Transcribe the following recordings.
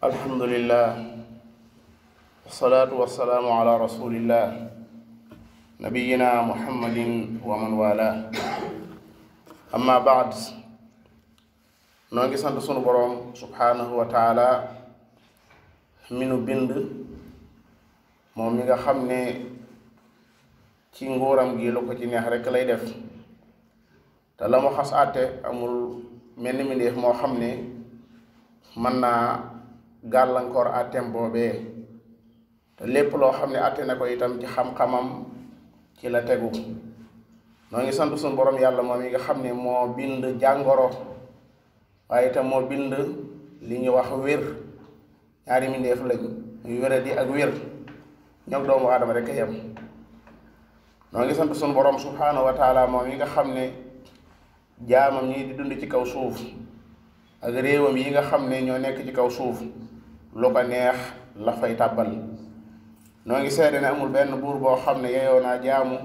alhamdulillah wasalaatu wasalaamu ala rasulillah nabiyina muhammadin wa man wala amma baad noo ngi sant sunu boroom subhanahu wa taala mi nu bind moom mi nga xam ne ci nguuram gi lu ko ci neex rekk lay def te la mu xas àtte amul mel ni mbindéef moo xam ne mën naa gàllankoor àtteem boobee te lépp loo xam ne àtte na ko itam ci xam-xamam ci la tegu noo ngi sant suñu borom yàlla moom yi nga xam ne moo bind jàngoro waaye itam moo bind li ñuy wax wér ñaari mbindéef lañ muy wéradi ak wér ñoom doomu aadama rek a yem noo ngi sant suñu borom subhanahu wa taala moom yi nga xam ne jaamam ñi di dund ci kaw suuf ak réewam yi nga xam ne ñoo nekk ci kaw suuf lu ko neex la fay tàbbal noo ngi seede ne amul benn buur boo xam ne yeyoo naa jaamu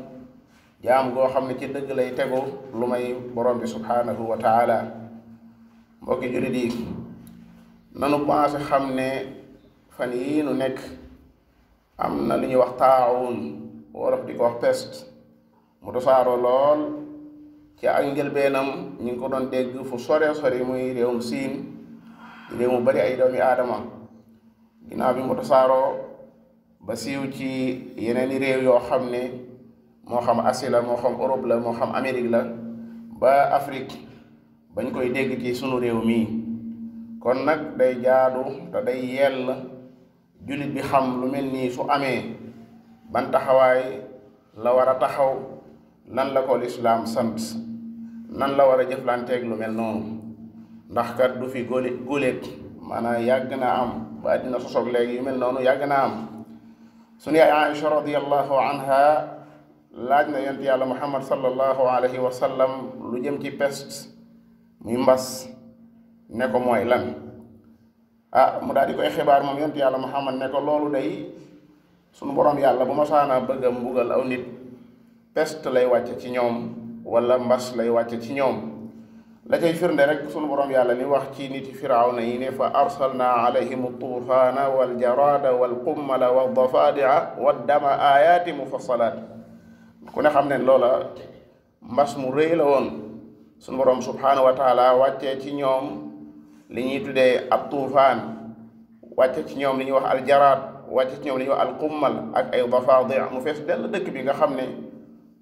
goo xam ne ci dëgg lay tegu lu may borom bi subhanahu wa taala mbokki jullit yi nanu pensé xam ne fan yii nu nekk am na lu ñuy wax taawun wolof di ko wax peste mu tasaaroo lool ci ak njëlbeenam ñu ngi ko doon dégg fu sore sori muy réewum siin réew mu bari ay doomi aadama ginnaaw bi mu tasaaroo ba siiw ci yeneeni réew yoo xam ne moo xam Asie la moo xam Europe la moo xam Amérique la ba Afrique bañ koy dégg ci sunu réew mii kon nag day jaadu te day yell jullit bi xam lu mel nii su amee ban taxawaay la war a taxaw nan la ko lislaam sant nan la war a jëflanteeg lu mel noonu ndax kat du fi góoleet maanaam yàgg naa am ba àddina sosoog léegi yu mel noonu yàgg naa am sunu yaay Aïcha radiyallahu anha laaj na yonent yàlla Muhammad sallallahu alayhi wa sallam lu jëm ci peste muy mbas ne ko mooy lan mu daal di koy xibaar moom yonent yàlla Muhammad ne ko loolu day sunu borom yàlla bu ma saana bëgg a mbugal aw nit peste lay wàcce ci ñoom wala mbas lay wàcce ci ñoom la cay firnde rek sunu borom yàlla li wax ci niti firawna yi ne fa arsalna alayhim tuufaana wal jarada wal qummala wa dafadia wa dama ayaati mufassalaat ku ne xam ne loola mbas mu rëy la woon sunu borom subhanahu wa taala wàccee ci ñoom li ñuy tuddee ab tuufaan wàcce ci ñoom li ñuy wax aljaraad wàcce ci ñoom li ñuy wax alqummal ak ay dafaadi mu fees dell dëkk bi nga xam ne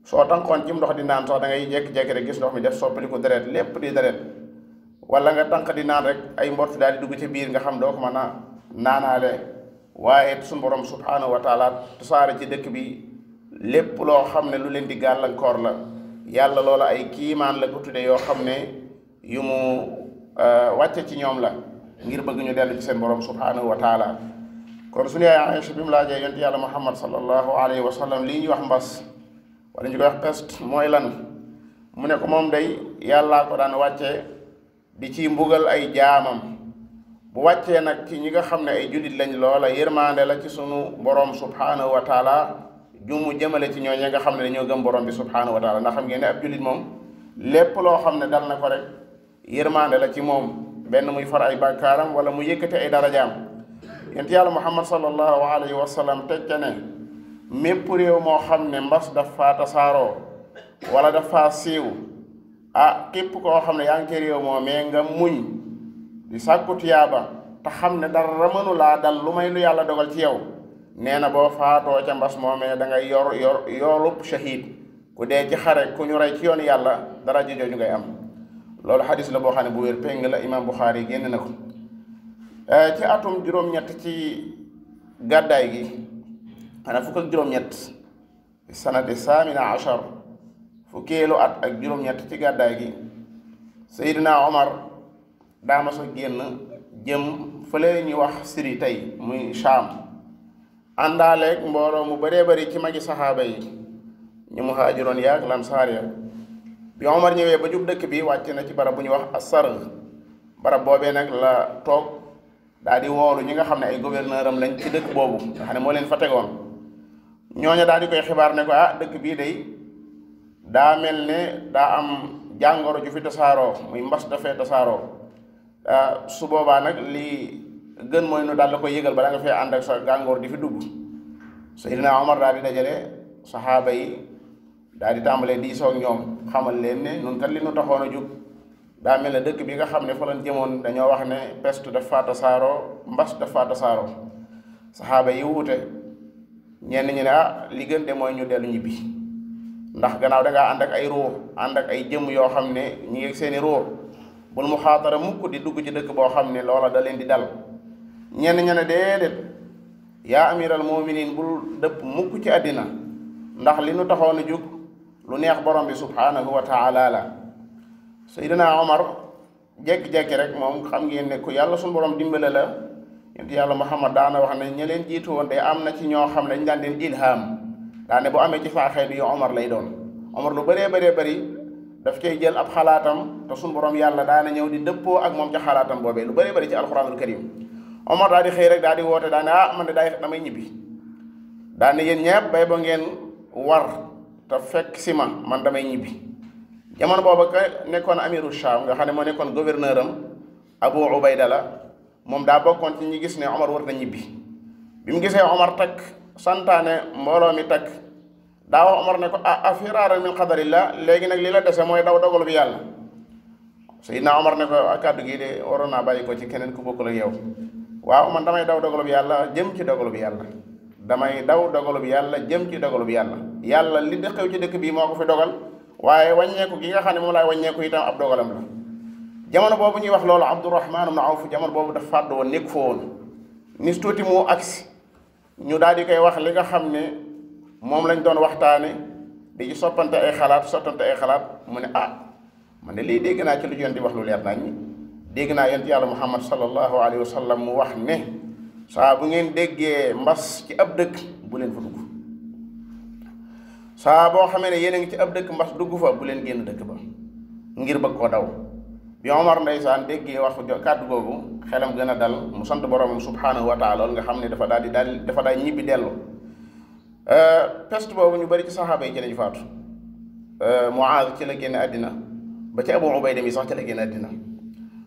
soo tànkoon ci ndox di naan sax da ngay jékki-jékki rek gis ndox mi def soppaliku deret lépp di deret wala nga tànk di naan rek ay mbott daal di dugg ci biir nga xam doo ko mën a naanaale waaye suñu borom subhanahu wa taala tasaare ci dëkk bi lépp loo xam ne lu leen di gàllankoor la yàlla loola ay kiimaan la ko tudde yoo xam ne yu mu wàcce ci ñoom la ngir bëgg ñu dellu ci seen borom subhanahu wa taala kon suñu yaay Aïcha bi mu laajee yonent yàlla Muhammad sallallahu alayhi wa sallam lii ñuy wax mbas wala ñu koy wax peste mooy lan mu ne ko moom day yàllaa ko daan wàcce di ci mbugal ay jaamam bu wàccee nag ci ñi nga xam ne ay jullit lañ loola yërmaande la ci sunu borom subhanahu wa taala jumu jëmale ci ñooñu nga xam ne dañoo gëm borom bi subhanahu wa taala ndax xam ngeen ne ab jullit moom lépp loo xam ne dal na ko rek yërmaande la ci moom benn muy far ay bàkkaaram wala mu yëkkate ay darajaam yonent yàlla Muhammad sallallahu alayhi wa sallam teg ca ne mépp réew moo xam ne mbas daf faa tasaaroo wala daf faa siiw képp koo xam ne yaa ngi ci réew moomee nga muñ di sàkku tiyaaba te xam ne dara mënu laa dal lu may lu yàlla dogal ci yow nee na boo faatoo ca mbas moomee da ngay yor yoolub shahid ku dee ci xare ku ñu rey ci yoon yàlla dara jooju ngay am loolu xadis la boo xam ne bu wér péng la imam Buxaari génn na ko ci atum juróom-ñett ci gàddaay gi xanaa fukk ak juróom-ñett sanati saamina achar fukkeelu at ak juróom-ñett ci gàddaay gi Seydina Omar daama sa génn jëm fële ñuy wax Syrie tey muy Sham àndaaleeg mbooloo mu bëree bëri ci magi saxaaba yi ñu muhaajiroon yaag lansaar ya bi Omar ñëwee ba jub dëkk bi wàcc na ci barab bu ñuy wax As-Sarg barab boobee nag la toog daal di woolu ñi nga xam ne ay gouverneur am lañ ci dëkk boobu nga xam ne moo leen fa tegoon ñooñu daal di koy xibaar ne ko dëkk bii day daa mel ne daa am jàngoro ju fi tasaaroo muy mbas dafee tasaaroo su boobaa nag li gën mooy nu daal la koy yëgal bala nga fee ànd ak sa gàngoor di fi dugg. Seydina Omar daal di dajale saxaaba yi daal di tàmbalee diisoo ak ñoom xamal leen ne nun kat li nu taxoon a jóg daa mel ne dëkk bi nga xam ne fa lañ jëmoon dañoo wax ne peste dafa tasaaroo mbas dafa tasaaroo. saxaaba yi wuute ñenn ñi ne li gën de mooy ñu dellu ñibbi ndax gannaaw dangaa ànd ak ay ruux ànd ak ay jëmm yoo xam ne ñi ngi seeni ruux bul mu xaatara mukk di dugg ci dëkk boo xam ne loola da leen di dal. ñenn ña ne déedéet yaa amiral muminin bul dëpp mukk ci àddina ndax li nu taxoon a jóg lu neex borom bi subhanahu wa taala la. Seydina Omar jekki-jekki rek moom xam ngeen ne ku yàlla suñu borom dimbale la. yonent yàlla Muhammad daana wax ne ña leen jiitu woon de am na ci ñoo xam ne dañ daan leen ilham daane bu amee ci saa xeet yu Omar lay doon. Omar lu bëree bëri daf cay jël ab xalaatam te suñu borom yàlla daana ñëw di dëppoo ak moom ca xalaatam boobee lu bëree bëri ci alquranul karim. Omar daal di xëy rek daal di woote daane man de damay ñibbi daane yéen ñepp bay ba ngeen war te fekk si man damay ñibbi. jamono booba ka nekkoon amiru Sham nga xam ne moo nekkoon gouverneur am Abu Ubayda la moom daa bokkoon ci ñi gis ne Omar war na ñibbi. bi mu gisee Omar takk santaane mbooloo mi takk daa wax Omar ne ko afiraaran min qadarillah léegi nag li la dese mooy daw dogalu bi yàlla. Seydina Omar ne ko kàddu gi de waroon naa bàyyi ko ci keneen ku bokkul ak yow. waaw man damay daw dogalu bi yàlla jëm ci dogalu bi yàlla damay daw dogalu bi yàlla jëm ci dogalu bi yàlla. yàlla li di xew ci dëkk bii moo ko fi dogal waaye wàññeeku gi nga xam ne moom laay wàññeeku itam ab dogalam la. jamono boobu ñuy wax loolu Abdurahmaan ibn Awf jamono boobu dafa fàdd woon nekk fa woon nis tuuti mu agsi ñu daal di koy wax li nga xam ne moom lañ doon waxtaane di ci sottante ay xalaat mu ne man de lii dégg naa ci lu yonent di wax lu leer nañ dégg naa yonent yàlla Muhammad sallallahu alayhi wa sallam mu wax ne saa bu ngeen déggee mbas ci ab dëkk bu leen fa dugg saa boo xamee ne yéen a ngi ci ab dëkk mbas dugg fa bu leen génn dëkk ba ngir bëgg koo daw. bi Omar ndeysaan déggee wax kàddu googu xelam gën a dal mu sant boromam subhanahu wa taala loolu nga xam ne dafa daal ñibbi dellu. peste boobu ñu bari ci saxaaba yi ci lañu faatu. Muaaz ci la génne àddina ba ci Abu Ubayda mi sax ci la génne àddina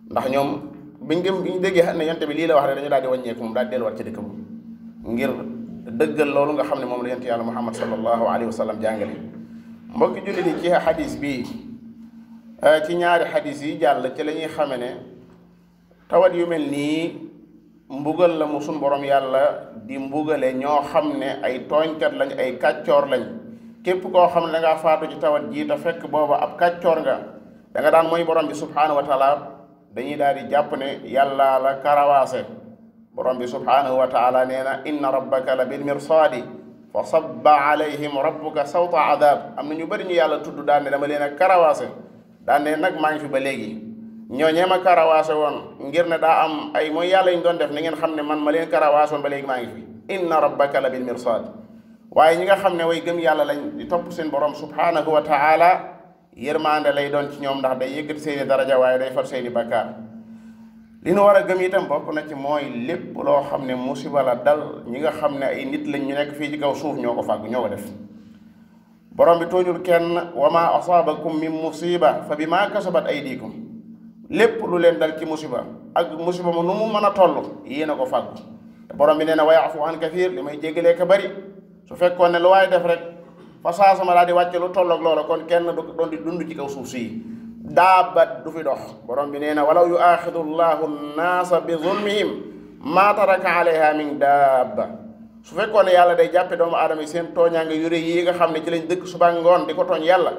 ndax ñoom biñ déggee ne yonent bi lii la wax rek dañu daal di wàññeeku moom daal di delluwaat ci dëkk ba ngir dëggal loolu nga xam ne moom la yonent yàlla Muhammad sallallahu alayhi wa sallam jàngale. mbokki jullit yi ci xadis bii ci ñaari xadis yi jàll ci la ñuy xame ne tawat yu mel nii mbugal la mu sun borom yàlla di mbugale ñoo xam ne ay tooñkat lañ ay kàccoor lañ. képp koo xam ne da ngaa faatu ci tawat jii te fekk booba ab kàccoor nga da nga daan mooy borom bi subhanahu wa taala dañuy daal di jàpp ne yàlla la karawaase. borom bi subhanahu wa taala nee na inna rabbaka la bil mirsaadi fa sabba alayhim rabbuka sawta adab am na ñu bëri ñu yàlla tudd daan ne dama leen a karawaase daan ne nag maa ngi fi ba léegi ñooñee ma karawaase woon ngir ne daa am ay mooy yàlla ñu doon def na ngeen xam ne man ma leen karawaase woon ba léegi maa ngi fi inna rabbaka la bil mirsaad. waaye ñi nga xam ne way gëm yàlla lañ di topp seen borom subhanahu wa taala yërmande lay doon ci ñoom ndax day yëkkati seeni daraja waaye day far seeni bakkaar. li nu war a gëm itam bokk na ci mooy lépp loo xam ne musiba la dal ñi nga xam ne ay nit lañ ñu nekk fii ci kaw suuf ñoo ko fàgg ñoo ko def. borom bi tooñul kenn wa ma asaabakum min musiba fa bima kasabat aydikum lépp lu leen dal ci musiba ak musiba mu nu mu mën a toll yéen a ko fàgg te borom bi nee na wa ya'fu an kathir li may jéggalee ka bari. su fekkoon ne lu waaye def rek fa saasama daa di wàcce lu tolloog loola kon kenn du doon di dund ci kaw suuf si daabat du fi dox. borom bi nee na walaw yuaxidu llahu nnaasa bi zulmihim maa taraka alayha min daaba su fekkoon ne yàlla day jàppe doomu aadama yi seen tooñaanga yu rëy yi nga xam ne ci lañ dëkk suba ngoon di ko tooñ yàlla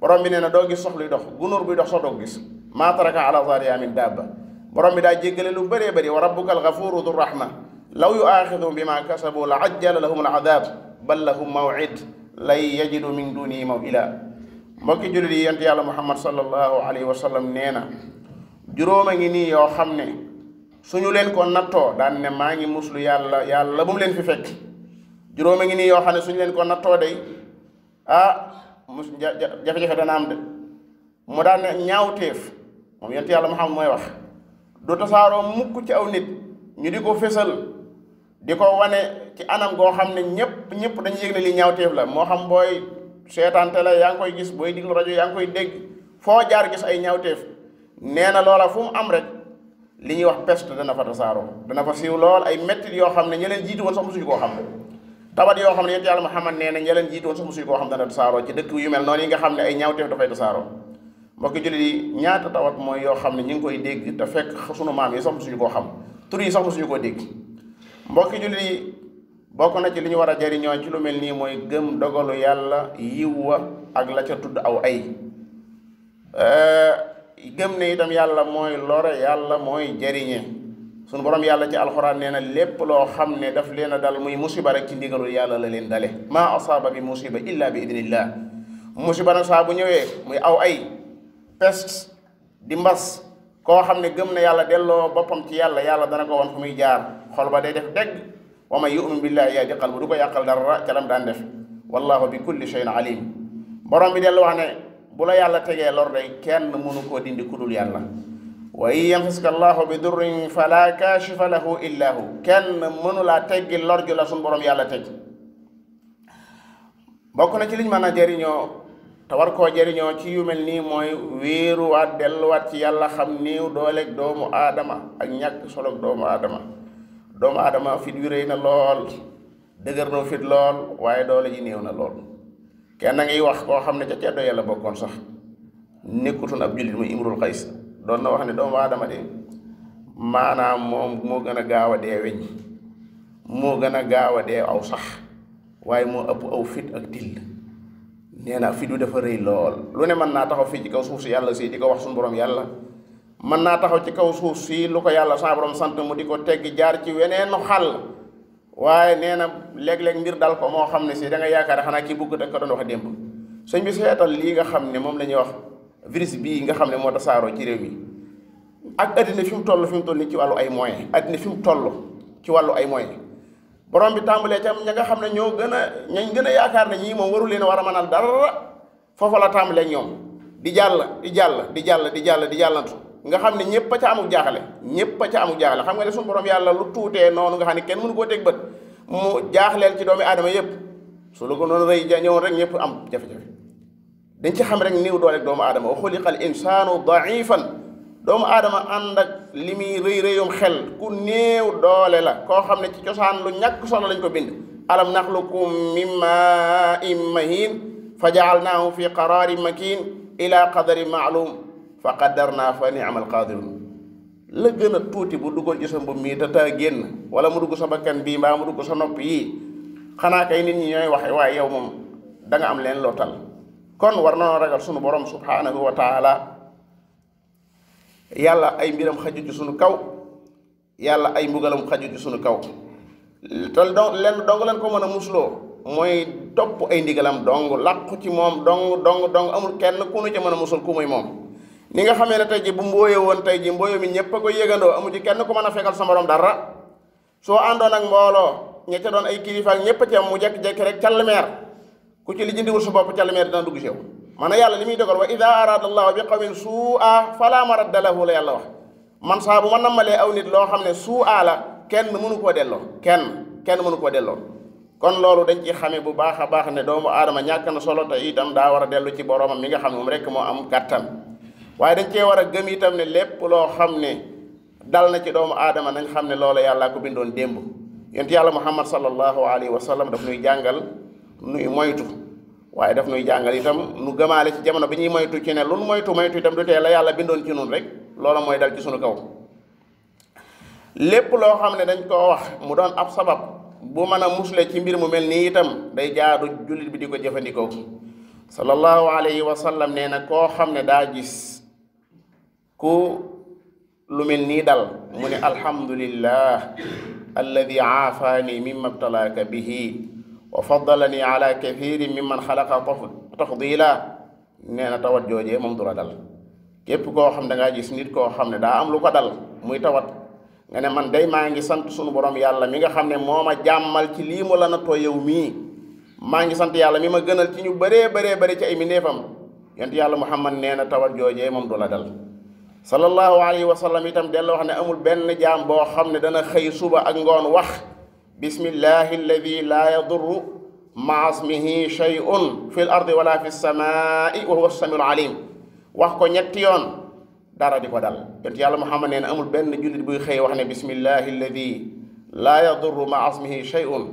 borom bi nee na doo gis sox luy dox gunóor buy dox sax doo gis maa taraka ala zahriha min daaba. borom bi daa jéggale lu bëree bëri wa rabbuka algafuru du rahma law yuaxidum bima kasabu la ajjala lahum al adab bal lahum maw'id lay yajidu min dunihi maw'ila. mbokki jullit yi yonent yàlla Muhammad sallallahu alayhi wa sallam nee na juróoma ngi nii yoo xam ne suñu leen ko nattoo daan ne maa ngi muslu yàlla bu mu leen fi fekk. juróoma ngi nii yoo xam ne suñu leen ko nattoo day jafe-jafe dana am de mu daan ne ñaawteef moom yonent yàlla Muhammad mooy wax du tasaaroo mukk ci aw nit ñu di ko fésal di ko wane ci anam goo xam ne ñëpp dañu yëg ne li ñaawteef la moo xam booy seetaan télé yaa ngi koy gis booy diglu rajo yaa ngi koy dégg foo jaar gis ay ñaawteef. nee na loola fu mu am rek li ñuy wax peste dana fa tasaaroo dana fa siiw lool ay mettit yoo xam ne ña leen jiitu woon sax mosuñu koo xam tawat yoo xam ne yonent yàlla Muhammad nee na ña leen jiitu woon sax mosuñu koo xam dana tasaaroo ci dëkk yu mel noonu yi nga xam ne ay ñaawteef dafay tasaaroo mbokki jullit yi ñaata tawat mooy yoo xam ne ñu ngi koy dégg te fekk sunu maam yi sax mosuñu koo xam tur yi sax mosuñu koo dégg mbokki jullit yi bokk na ci li ñu war a jariñoo ci lu mel nii mooy gëm dogalu yàlla yiw wa ak la ca tudd aw ay gëm ne itam yàlla mooy lore yàlla mooy jariñe sunu borom yàlla ci alxuraan nee na lépp loo xam ne daf leen a dal muy musiba rek ci ndigalul yàlla la leen dale maa asaaba bi musiba illa bi idnillah musiba nag saa bu ñëwee muy aw ay peste di mbas koo xam ne gëm na yàlla delloo boppam ci yàlla yàlla dana ko wan fu muy jaar xol ba day def dégg wa man yu'min billahi yahdi qalbu du ko yàqal dara ca lam daan def wallahu bi kulli shay'in alim borom bi dellu wax ne bu la yàlla tegee lor day kenn mënu koo dindi kudul yàlla wa in yamsaska allahu bi durrin fala kashifa lahu illa hu kenn mënu laa teggi lor ju la suñ borom yàlla teg bokk na ci liñ mën a jëriñoo te war koo jëriñoo ci yu mel nii mooy wéeruwaat delluwaat ci yàlla xam néew dooleeg doomu aadama ak ñàkk soloog doomu aadama fit wi rëy na lool dëgër na fit lool waaye doole ji néew na lool kenn ngiy wax koo xam ne ca ceddo yàlla bokkoon sax nekkutoon ab jullit muy imrul xays doon na wax ne doomu aadama de maanaam moom moo gën a gaaw a dee weñ moo gën a gaaw a dee aw sax waaye moo ëpp aw fit ak till nee na fit wi dafa rëy lool lu ne mën naa taxaw fii ci kaw suuf si yàlla si di ko wax suñu borom yàlla mën naa taxaw ci kaw suuf si lu ko yàlla sa borom sant mu di ko teggi jaar ci weneenu xàll waaye nee na léeg-léeg mbir dal ko moo xam ne si da nga yaakaar xanaa kii bugg te ko doon wax démb sëñ bi seetal lii nga xam ne moom la ñuy wax virus bii nga xam ne moo tasaaroo ci réew mi ak addina fi mu toll nii ci wàllu ay moyens addina fi mu toll ci wàllu ay moyens borom bi tàmbalee ca ña nga xam ne ñañ gën a yaakaar ne ñii moom waru leen war a mënal dara foofa la tàmbalee ñoom di jàllantu nga xam ne ñëpp a ca amuk jaaxale xam nga ne suñu borom yàlla lu tuutee noonu nga xam ne kenn mënu koo teg bët mu jaaxleel ci doomi aadama yëpp su lu ko noonu rëy ñëwoon rek ñëpp am jafe-jafe dañ ci xam rek néew doole doomu aadama wa xuliqal insaanu daifan doomu aadama ànd ak li muy rëyum xel ku néew doole la koo xam ne ci cosaan lu ñàkk solo lañ ko bind alam naxluqum min maa'in mahiin fa jaalnaahu fi qaraarin makiin ila qadarin maalum fa qaddarnaa fa ni'mal qaadiruun la gën a tuuti bu duggoon ci sa mbubb mii te taa génn wala mu dugg sa bakkan bii mbaa mu dugg sa nopp yii xanaa kay nit ñi ñooy waxe waaye yow moom da nga am leen loo tal kon war na ragal sunu borom subhanahu wa taala yàlla ay mbiram xaju ci sunu kaw yàlla ay mbugalam xaju ci sunu kaw te leen ko mën a musloo mooy topp ay ndigalam dong làqu ci moom dong amul kenn ku nu ca mën a musul ku muy moom ni nga xamee ne tey ji bu mbooye woon tey ji mbooye mi ñëpp a ko yëgandoo amu ci kenn ku mën a fekkal sa morom dara soo àndoon ak mbooloo ña ca doon ay kilifa ak ñëpp ci am mu jekki-jekki rek calmeer ku ci li jëndiwul sa bopp calmeer dina dugg si yow maanaam yàlla li muy dogal wa ida arada allahu bi qawmin suu'a fala maradda lahu la yàlla wax man saa bu ma nammalee aw nit loo xam ne suu'a la kenn mënu koo delloo kenn mënu koo delloo kon loolu dañ ci xamee bu baax a baax ne doomu aadama ñàkk na solo te itam daa war a dellu ci boromam mi nga xam ne moom rek moo am kàttan waaye dañ cee war a gëm itam ne lépp loo xam ne dal na ci doomu aadama nañ xam ne loolu yàllaa ko bindoon démb yonent yàlla muhammad sallallahu alayhi wa sallam daf nuy jàngal nuy moytu waaye daf nuy jàngal itam nu gëmaale ci jamono bi ñuy moytu ci ne lu nu moytu itam du tee la yàlla bindoon ci nun rek loola mooy dal ci sunu kaw lépp loo xam ne dañ koo wax mu doon ab sabab bu mën a musle ci mbir mu mel nii itam day jaadu jullit bi di ko jëfandikoo sallallahu alayhi wa sallam nee na koo xam ne daa gis ku lu mel nii dal mu ne alhamdulillah alladi aafaani mimma btalaaka bihi wa faddalani ala kathirin mimman xalaqa tafdila nee na tawat joojee moom du la dal képp koo xam da ngaa gis nit koo xam ne daa am lu ko dal muy tawat nga ne man day maa ngi sant sunu borom yàlla mi nga xam ne moo ma jàmmal ci lii mu la nattoo yow mii maa ngi sant yàlla mi ma gënal ci ñu bëree ci ay mindeefam yonent yàlla muhammad nee na tawat joojee moom du la dal sallallahu alayhi wa sallam itam delloo wax ne amul benn jaam boo xam ne dana xëy suba ak ngoon wax bismillahi alladi laa yadurru maa ismihi shay'un fi l ardi wala fi samaai wa huwa samiul alim wax ko ñetti yoon dara di ko dal. yonent yàlla Muhammad nee na amul benn jullit buy xëy wax ne bismillahi alladi laa yadurru ma asmihi shay'un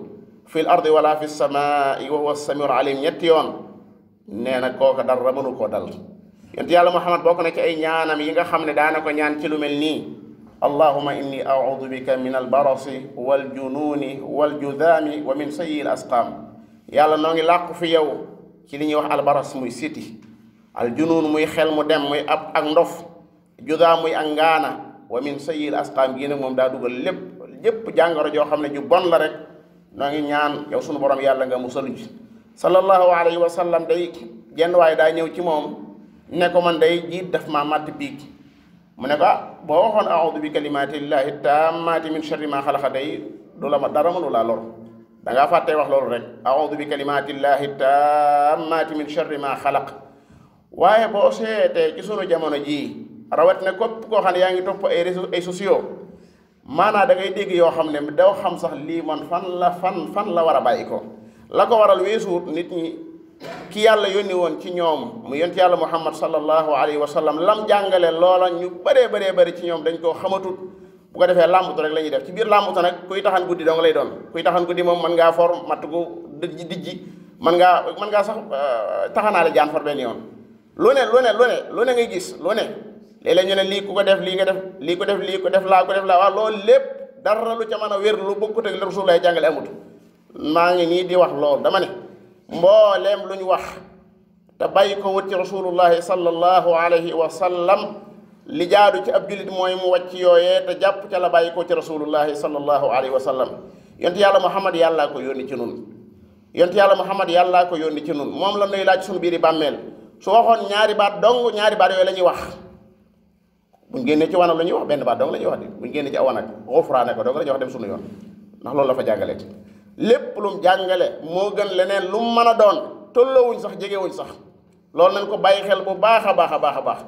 fi l ardi wala fi samaai wa huwa samiul alim ñetti yoon nee na kooka dara mënu koo dal. yonent yàlla Muhammad bokk na ci ay ñaanam yi nga xam ne daana ko ñaan ci lu mel nii allahuma inni audu bika min albarasi waljunuuni waljudaami wa min sayyi al asqaam. yàlla noo ngi làqu fi yow ci li ñuy wax albaras muy siti, aljunuun muy xel mu dem muy ab ak ndof, judaam muy ak ngaana, wa min sayyi al asqaam gii nag moom daa dugal lépp jàngoro joo xam ne ju bon la rek noo ngi ñaan yow sunu borom yàlla nga musal ci. sallallahu alayhi wa sallam day jenn waaye daa ñëw ci moom ne ko man day jiit daf maa màtt biig. mu ne ko boo waxoon a'uudu bi kalimaatillahi taammaati min sharri maa xalaqa day du la ma dara mënu laa lor. da ngaa fàttee wax loolu rek a'uudu bi kalimaatillahi taammaati min sharri maa xalaq. waaye boo seetee ci sunu jamono jii rawatina képp koo xam ne yaa ngi topp ay réseaux ay sociaux maanaa da ngay dégg yoo xam ne daw xam sax lii man fan la war a bàyyi ko. la ko waral weesuut nit ñi ki yàlla yónni woon ci ñoom mu yonent yàlla Muhammad sallallahu alayhi wa sallam lam jàngale loola ñu bëree ci ñoom dañ koo xamatut. bu ko defee làmbatu rek la ñuy def ci biir làmbatu nag kuy taxan guddi dong lay doon. kuy taxan guddi moom mën ngaa for matt gu dijji mën ngaa sax taxanaale jaan for benn yoon. lu ne ngay gis lu ne léeg-léeg ñu ne lii ku ko def lii nga def lii ko def laa waaw loolu lépp dara lu ca mën a wér lu bokkut ak Rasulullah jàngale amut. maa ngi nii di wax loolu dama ne mbooleem lu ñu wax te bàyyi ko wut ci rasulullahi sallallahu alayhi wa sallam li jaadu ci ab jullit mooy mu wàcc yooyee te jàpp ca la bàyyi ko ci rasulullahi sallallahu alayhi wa sallam. yonent yàlla Muhammad yàllaa ko yónni ci nun moom la nuy laaj suñu biiri bàmmeel su waxoon ñaari baat dong ñaari baat yooyu la ñuy wax. buñ génnee ci wanag la ñuy wax benn baat dong la ñuy wax de buñ génnee ci awanag xufraane ko dong la ñuy wax dem suñu yoon ndax loolu la fa jàngale. lépp lum jàngale moo gën leneen lu mu mën a doon tolloowuñ sax jegewuñ sax loolu nañ ko bàyyi xel bu baax a baax.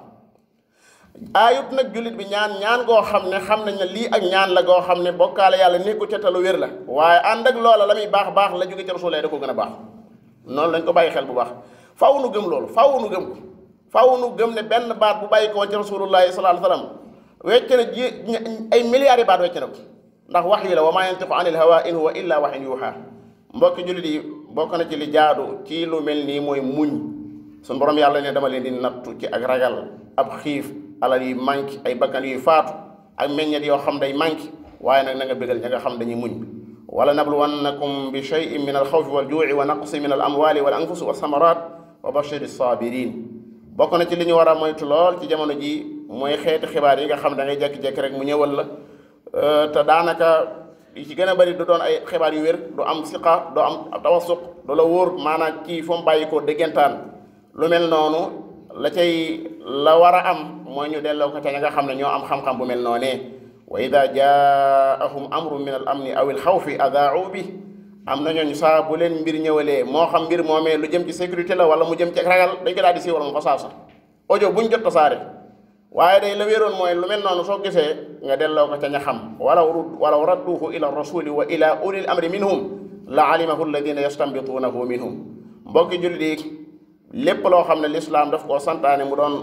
aayut nag jullit bi ñaan goo xam ne xam nañ ne lii ak ñaan la goo xam ne bokkaale yàlla nekku ca talu wér la waaye ànd ak loola la muy baax la jóge ci Rasulullah da ko gën a baax. noonu lañ ko bàyyi xel bu baax faaw nu gëm loolu faaw nu gëm ne benn baat bu bàyyi ko woon ci Rasulullah sallallahu alayhi wa sallam wecc na ay milliards yi baat wecc na ko ndax wax yi la wa maa yantiqu anil hawa in huwa illa wahyun yuuhaa. mbokki jullit yi bokk na ci li jaadu ci lu mel nii mooy muñ. suñu borom yàlla ne dama leen di nattu ci ak ragal ab xiif alal yu manqué ay bakkan yuy faatu ak meññet yoo xam day manqué waaye nag na nga bégal ña nga xam dañuy muñ. wala nabluwannakum bi shay'in min al xawfi wal juu'i wa naqsin min al amwali wal anfusi wa samarat wa bashiri sabirin. bokk na ci li ñu war a moytu lool ci jamono ji mooy xeeti xibaar yi nga xam da ngay jékki-jékki rek mu ñëwal la te daanaka yi ci gën a bëri du doon ay xibaar yu wér du am siqa du am tawasuq du la wóor maanaam kii fa mu bàyyi ko déggantaan. lu mel noonu la war a am mooy ñu delloo ko ca ña nga xam ne ñoo am xam-xam bu mel noonee. wa ida jaahum amrun min al amni aw il xawfi adaau bi am na ñooñu saa bu leen mbir ñëwalee moo xam mbir moomee lu jëm ci sécurité la wala mu jëm ci ragal dañ ko daal di siiwal moom fa saasa audio buñ jot tasaare. waaye day la wéeroon mooy lu mel noonu soo gisee nga delloo ko ca ña xam walaw radduhu ila rasuli wa ila ulil amri minhum la alimahu alladina yastambituunahu minhum. mbokki jullit yi lépp loo xam ne lislaam daf koo santaane mu doon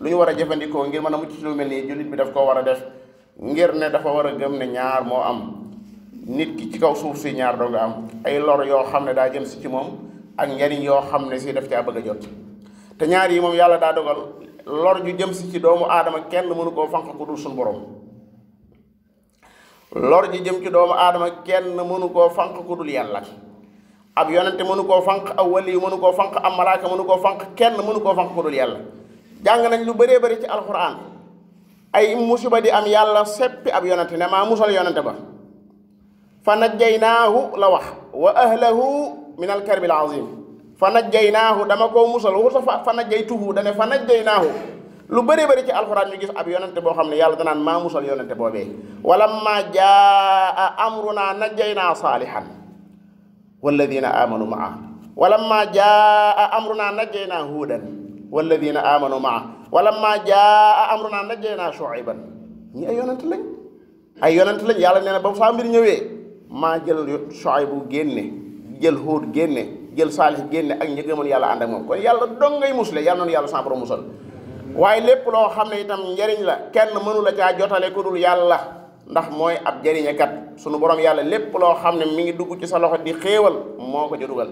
lu ñu war a jëfandikoo ngir mën a mucc ci lu mel nii jullit bi daf koo war a def ngir ne dafa war a gëm ne ñaar moo am. nit ki ci kaw suuf si ñaar doo nga am ay lor yoo xam ne daa jëm si ci moom ak njariñ yoo xam ne si daf caa bëgg a jot te ñaar yi moom yàlla daa dogal lor ju jëm si ci doomu aadama kenn mënu koo fanq ku dul suñu borom. lor ji jëm ci doomu aadama kenn mënu koo fanq ku dul yàlla. ab yonente mënu koo fanq ab waliyu mënu koo fanq ab malaaka mënu koo fanq kenn mënu koo fanq ku dul yàlla. jàng nañ lu bëree bëri ci alquran ay musiba di am yàlla seppi ab yonente ne maa musal yonente ba fa najjaynaahu la wax wa ahlahu min alkarbil azim fa najjaynaahu dama koo musal wuta fa najjaytuhu dane fa najjaynaahu lu bëri bëri ci alxuraan ñu gis ab yonente boo xam ne yàlla danaan maa musal yonente boobee walamma jaa amruna najjaynaa saalihan walladina amanu maa walamma jaa amruna najjaynaa huudan walladina amanu maa walamma jaa amruna najjaynaa shuayban ñi ay yonente lañ yàlla nee na ba saa mbir ñëwee maa jël Shuaybu génne jël Huud génne jël Saalih génne ak ñi gëmoon yàlla ànd ak moom kon yàlla dong ngay musle yàlla noonu yàlla sa borom musal waaye lépp loo xam ne itam njariñ la kenn mënu la caa jotale ku dul yàlla ndax mooy ab jariñekat sunu borom yàlla lépp loo xam ne mi ngi dugg ci sa loxo di xéewal moo ko ca dugal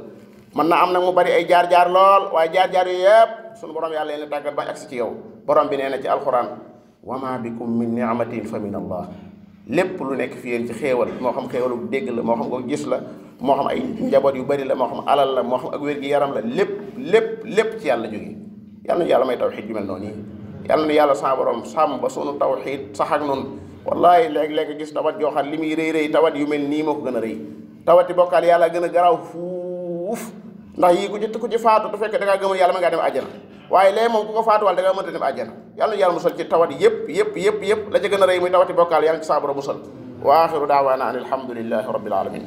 mën na am nag mu bari ay jaar-jaar lool waaye jaar-jaar yu yëpp sunu borom yàlla leen tàggat bañ agsi ci yow borom bi nee na ci alxuraan wa ma bikum min ni'matin fa min allah lépp lu nekk fi yéen ci xéewal moo xam xéewalu dégg la moo xam ko gis la moo xam ay njaboot yu bari la moo xam alal la moo xam ak wér-gi-yaram la lépp ci yàlla jóge yàlla na yàlla may tawxiid ju mel noonu yi yàlla na yàlla sa borom sàmm ba sunu tawxiid sax ak noonu wallahi léeg-léeg gis tawat joo xam li muy rëy tawat yu mel nii moo ko gën a rëy tawati bokkaal yàlla gën a garaaw fuuf ndax yii ku ci faatu du fekk da ngaa gëmal yàlla ma ngaa dem àjjana waaye léegi moom ku ko faatuwal da ngaa mënta dem àjjana yàlla na yàlla musal ci tawat yëpp la ca gën a rëy muy tawati bokkaal yàlla ci sa borom musal wa axiru daawaana an alhamdulillahi rabbil alamin